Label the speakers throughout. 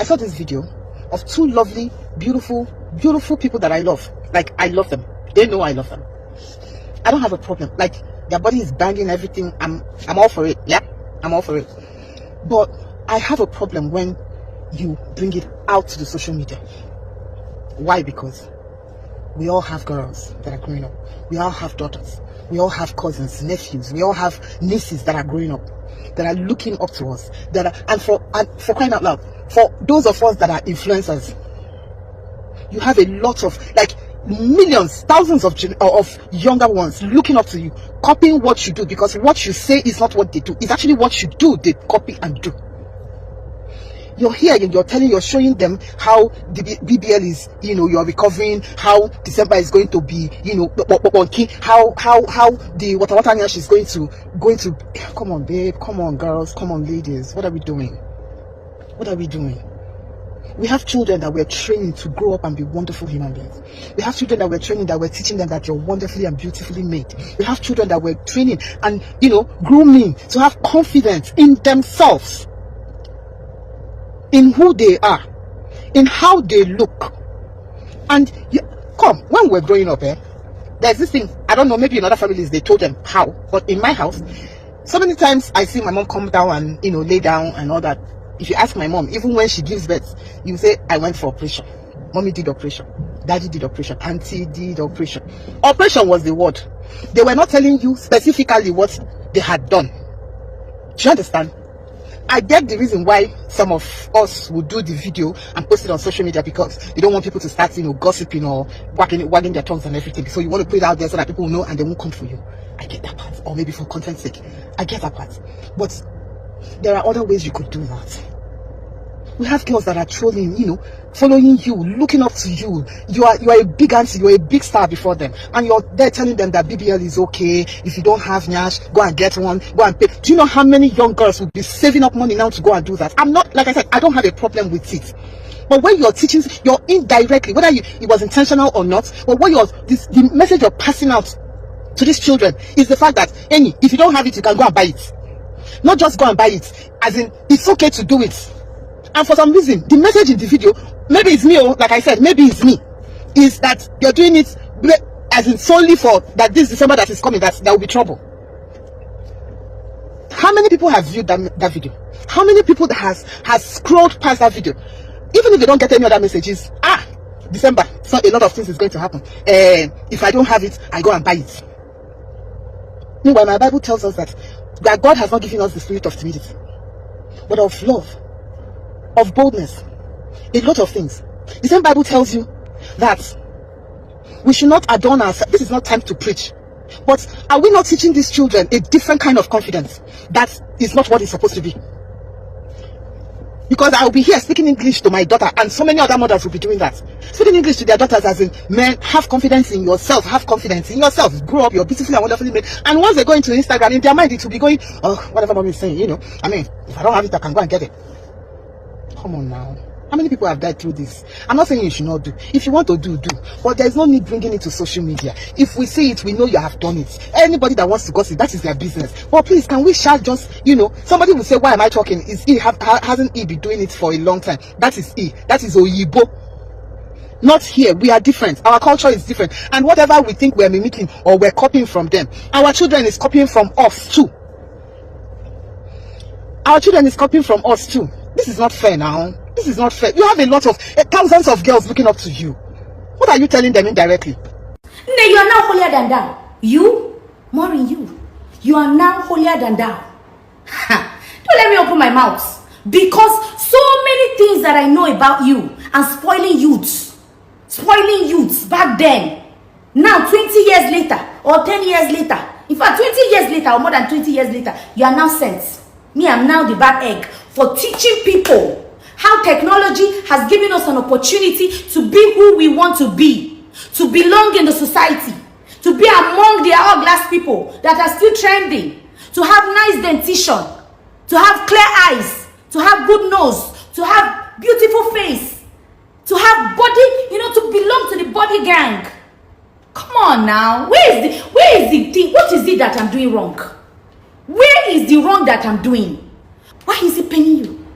Speaker 1: I saw this video of two lovely, beautiful people that I love. Like, I love them. They know I love them. I don't have a problem. Like, their body is banging, everything. I'm all for it. Yeah, I'm all for it. But I have a problem when you bring it out to the social media. Why? Because we all have girls that are growing up. We all have daughters. We all have cousins, nephews. We all have nieces that are growing up, that are looking up to us. And for crying out loud, for those of us that are influencers, you have a lot of, like, millions, thousands of younger ones looking up to you, copying what you do, because what you say is not what they do. It's actually what you do they copy and do. You're here, you're showing them how the BBL is, you're recovering, how December is going to be, how the water nyash is going to, come on babe, come on girls, come on ladies, what are we doing? What are we doing? We have children that we're training to grow up and be wonderful human beings. We have children that we're training, that we're teaching them that you're wonderfully and beautifully made. We have children that we're training and, grooming to have confidence in themselves, in who they are, in how they look. And when we're growing up, there's this thing, I don't know, maybe in other families they told them how, but in my house, so many times I see my mom come down and, lay down and all that. If you ask my mom, even when she gives birth, you say, I went for operation. Mommy did operation. Daddy did operation. Auntie did operation. Operation was the word. They were not telling you specifically what they had done. Do you understand? I get the reason why some of us would do the video and post it on social media, because they don't want people to start, gossiping or wagging their tongues and everything. So you want to put it out there so that people will know and they won't come for you. I get that part. Or maybe for content's sake. I get that part. But there are other ways you could do that. We have girls that are trolling, following you, looking up to you. You are a big auntie, you're a big star before them, and you're there telling them that BBL is okay. If you don't have nyash, go and get one, go and pay. Do you know how many young girls will be saving up money now to go and do that? I'm not, like I said, I don't have a problem with it. But when you're teaching, you're indirectly, whether it was intentional or not, but the message you're passing out to these children is the fact that, if you don't have it, you can go and buy it. Not just go and buy it, as in, it's okay to do it. And for some reason, the message in the video, maybe it's me, like I said, maybe it's me, is that you're doing it as in solely for that this December that is coming, that there will be trouble. How many people have viewed that video? How many people has scrolled past that video? Even if they don't get any other messages, December, so a lot of things is going to happen. If I don't have it, I go and buy it. Meanwhile, my Bible tells us that God has not given us the spirit of timidity, but of love, of boldness, a lot of things. The same Bible tells you that we should not adorn ourselves. This is not time to preach. But are we not teaching these children a different kind of confidence? That is not what it's supposed to be. Because I will be here speaking English to my daughter, and so many other mothers will be doing that. Speaking English to their daughters as in, men, have confidence in yourself, have confidence in yourself. Grow up, you're beautifully and wonderfully made. And once they go into Instagram, in their mind it will be going, oh, whatever mommy is saying, if I don't have it, I can go and get it. Come on now. How many people have died through this? I'm not saying you should not do. If you want to do. But there's no need bringing it to social media. If we see it, we know you have done it. Anybody that wants to gossip, that is their business. But please, can we shall just, somebody will say, why am I talking? Hasn't he been doing it for a long time? That is he. That is Oyibo. Not here. We are different. Our culture is different. And whatever we think we're mimicking or we're copying from them, our children is copying from us too. Our children is copying from us too. This is not fair now. This is not fair. You have a lot of thousands of girls looking up to you. What are you telling them indirectly?
Speaker 2: No, you are now holier than thou. You, Maureen, you are now holier than thou. Don't let me open my mouth, because so many things that I know about you and spoiling youths back then. Now 20 years later or 10 years later, in fact 20 years later or more than 20 years later, you are now sent. Me, I'm now the bad egg for teaching people how technology has given us an opportunity to be who we want to be, to belong in the society, to be among the hourglass people that are still trending, to have nice dentition, to have clear eyes, to have good nose, to have beautiful face, to have body, to belong to the body gang. Come on now. Where is the thing? What is it that I'm doing wrong? Where is the wrong that I'm doing? Why is it paining you?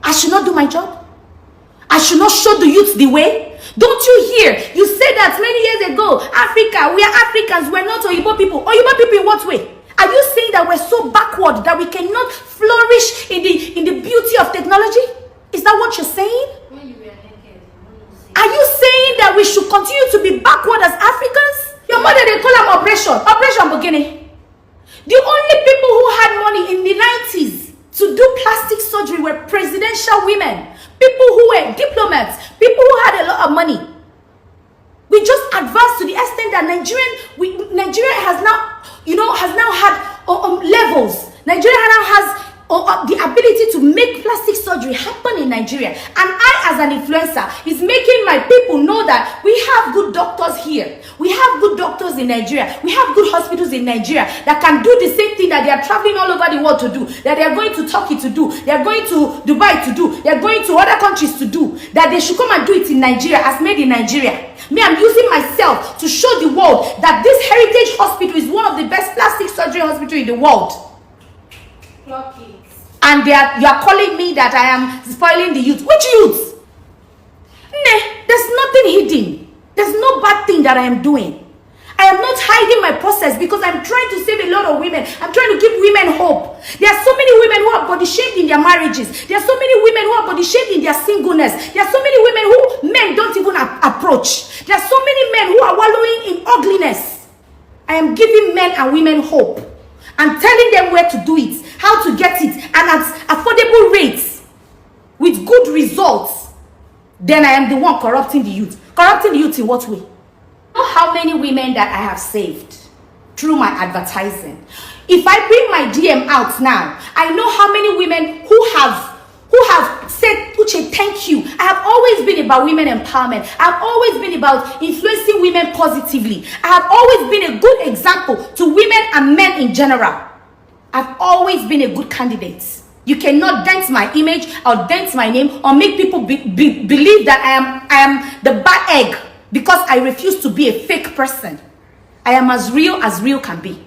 Speaker 2: I should not not do my job? I should not show the youth the way? Don't you hear? You said that many years ago, Africa, we are Africans, we're not Oyibo people. Oyibo people in what way? Are you saying that we're so backward that we cannot flourish in the beauty of technology? Is that what you're saying? Are you saying that we should continue to be backward as Africans? Your mother, they call them Operation Bogini. The only people who had money in the 90s to do plastic surgery were presidential women, people who were diplomats, people who had a lot of money. We just advanced to the extent that Nigeria has now had levels. Nigeria now has the ability to make plastic surgery happen in Nigeria. And I, as an influencer, is making my people know that we have good doctors here. We have good doctors in Nigeria. We have good hospitals in Nigeria that can do the same thing that they are traveling all over the world to do, that they are going to Turkey to do, they are going to Dubai to do, they are going to other countries to do, that they should come and do it in Nigeria, as made in Nigeria. Me, I'm using myself to show the world that this heritage hospital is one of the best plastic surgery hospitals in the world. And you are calling me that I am spoiling the youth. Which youth? Nah, there's nothing hidden. There's no bad thing that I am doing. I am not hiding my process because I'm trying to save a lot of women. I'm trying to give women hope. There are so many women who are body shamed in their marriages. There are so many women who are body shamed in their singleness. There are so many women who men don't even approach. There are so many men who are wallowing in ugliness. I am giving men and women hope. I'm telling them where to do it, how to get it, and at affordable rates, with good results. Then I am the one corrupting the youth. Corrupting the youth in what way? Know how many women that I have saved through my advertising. If I bring my DM out now, I know how many women who have said, Uche, thank you. I have always been about women empowerment. I have always been about influencing women positively. I have always been a good example to women and men in general. I've always been a good candidate. You cannot dent my image or dent my name or make people believe that I am the bad egg because I refuse to be a fake person. I am as real can be.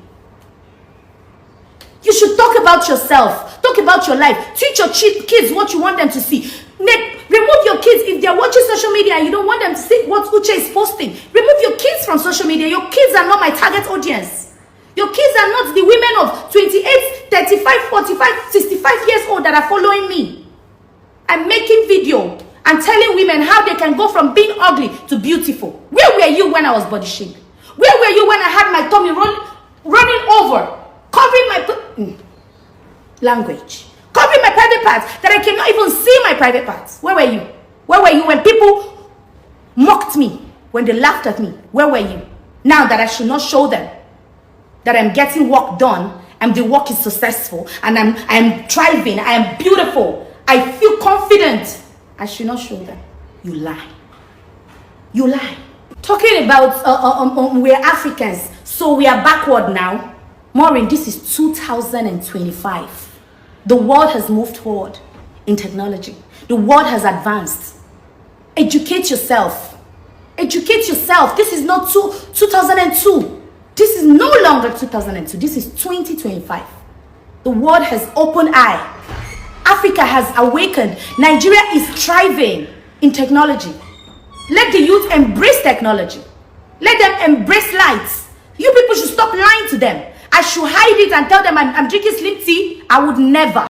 Speaker 2: You should talk about yourself. Talk about your life. Teach your kids what you want them to see. Remove your kids if they're watching social media and you don't want them to see what Uche is posting. Remove your kids from social media. Your kids are not my target audience. Your kids are not the women of 28, 35, 45, 65 years old that are following me. I'm making video and telling women how they can go from being ugly to beautiful. Where were you when I was body shamed? Where were you when I had my tummy running over? Covering my language, covering my private parts that I cannot even see my private parts. Where were you? Where were you when people mocked me, when they laughed at me? Where were you? Now that I should not show them that I'm getting work done and the work is successful and I'm thriving, I am beautiful, I feel confident, I should not show them. You lie. You lie. Talking about we're Africans, so we are backward now. Maureen, this is 2025. The world has moved forward in technology. The world has advanced. Educate yourself. Educate yourself. This is not 2002. This is no longer 2002. This is 2025. The world has opened eye. Africa has awakened. Nigeria is thriving in technology. Let the youth embrace technology. Let them embrace lights. You people should stop lying to them. I should hide it and tell them I'm drinking slim tea. I would never.